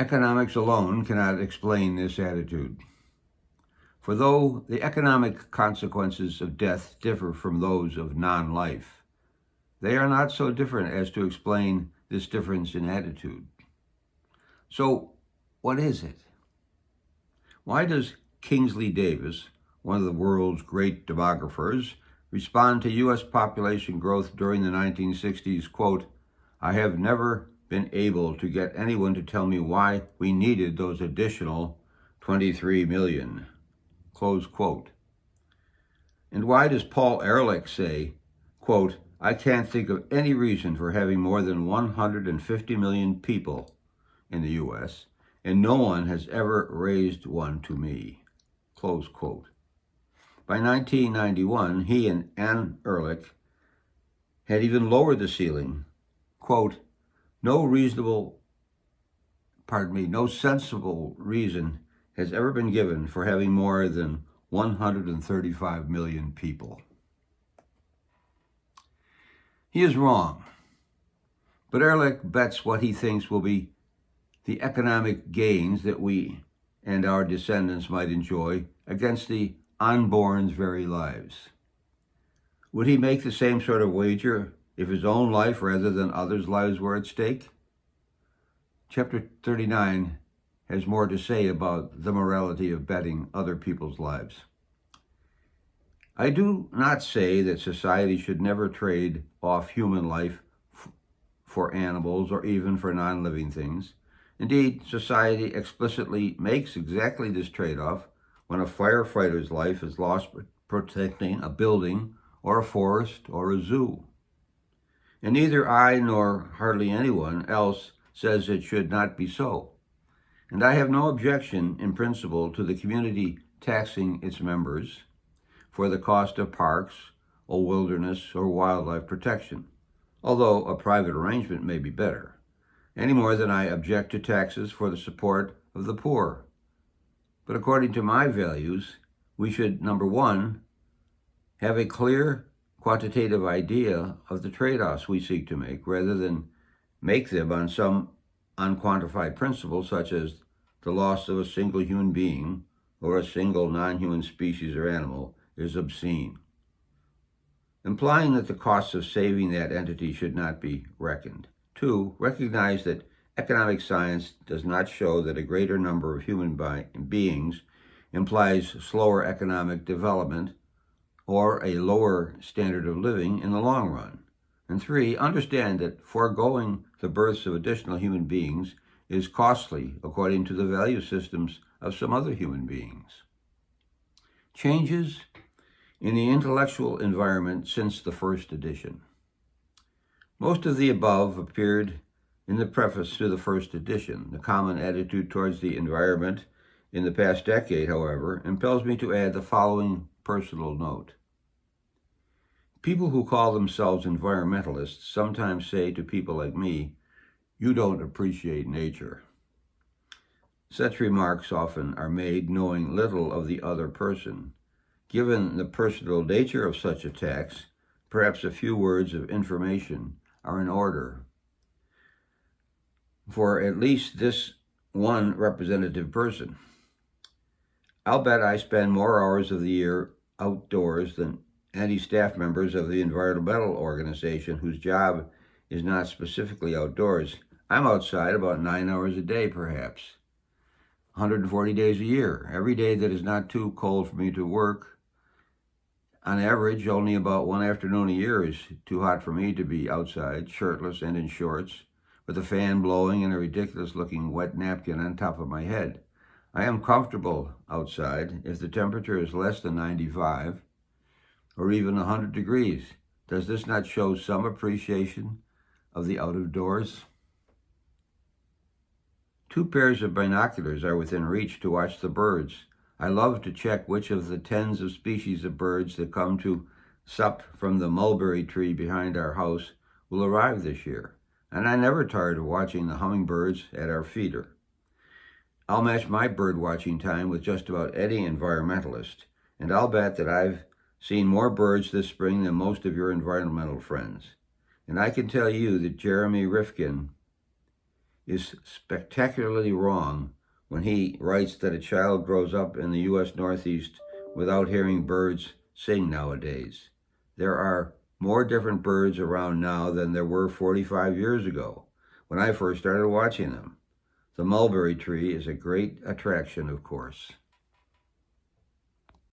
Economics alone cannot explain this attitude. For though the economic consequences of death differ from those of non-life, they are not so different as to explain this difference in attitude. So, what is it? Why does Kingsley Davis, one of the world's great demographers, respond to U.S. population growth during the 1960s, quote, "I have never been able to get anyone to tell me why we needed those additional 23 million, close quote. And why does Paul Ehrlich say, quote, "I can't think of any reason for having more than 150 million people in the U.S., and no one has ever raised one to me," close quote. By 1991, he and Anne Ehrlich had even lowered the ceiling, quote, no sensible reason has ever been given for having more than 135 million people. He is wrong, but Ehrlich bets what he thinks will be the economic gains that we and our descendants might enjoy against the unborn's very lives. Would he make the same sort of wager if his own life rather than others' lives were at stake? Chapter 39 has more to say about the morality of betting other people's lives. I do not say that society should never trade off human life for animals or even for non-living things. Indeed, society explicitly makes exactly this trade-off when a firefighter's life is lost protecting a building or a forest or a zoo. And neither I nor hardly anyone else says it should not be so. And I have no objection in principle to the community taxing its members for the cost of parks or wilderness or wildlife protection, although a private arrangement may be better, any more than I object to taxes for the support of the poor. But according to my values, we should, number one, have a clear quantitative idea of the trade-offs we seek to make, rather than make them on some unquantified principle, such as the loss of a single human being or a single non-human species or animal is obscene, implying that the costs of saving that entity should not be reckoned. Two, recognize that economic science does not show that a greater number of human beings implies slower economic development or a lower standard of living in the long run. And three, understand that foregoing the births of additional human beings is costly according to the value systems of some other human beings. Changes in the intellectual environment since the first edition. Most of the above appeared in the preface to the first edition. The common attitude towards the environment in the past decade, however, impels me to add the following personal note. People who call themselves environmentalists sometimes say to people like me, "You don't appreciate nature." Such remarks often are made knowing little of the other person. Given the personal nature of such attacks, perhaps a few words of information are in order for at least this one representative person. I'll bet I spend more hours of the year outdoors than any staff members of the environmental organization whose job is not specifically outdoors. I'm outside about 9 hours a day, perhaps, 140 days a year, every day that is not too cold for me to work. On average, only about one afternoon a year is too hot for me to be outside, shirtless and in shorts, with a fan blowing and a ridiculous-looking wet napkin on top of my head. I am comfortable outside if the temperature is less than 95 or even 100 degrees. Does this not show some appreciation of the out of doors? 2 pairs of binoculars are within reach to watch the birds. I love to check which of the tens of species of birds that come to sup from the mulberry tree behind our house will arrive this year, and I never tired of watching the hummingbirds at our feeder. I'll match my bird watching time with just about any environmentalist, and I'll bet that I've seen more birds this spring than most of your environmental friends. And I can tell you that Jeremy Rifkin is spectacularly wrong when he writes that a child grows up in the U.S. Northeast without hearing birds sing nowadays. There are more different birds around now than there were 45 years ago when I first started watching them. The mulberry tree is a great attraction, of course.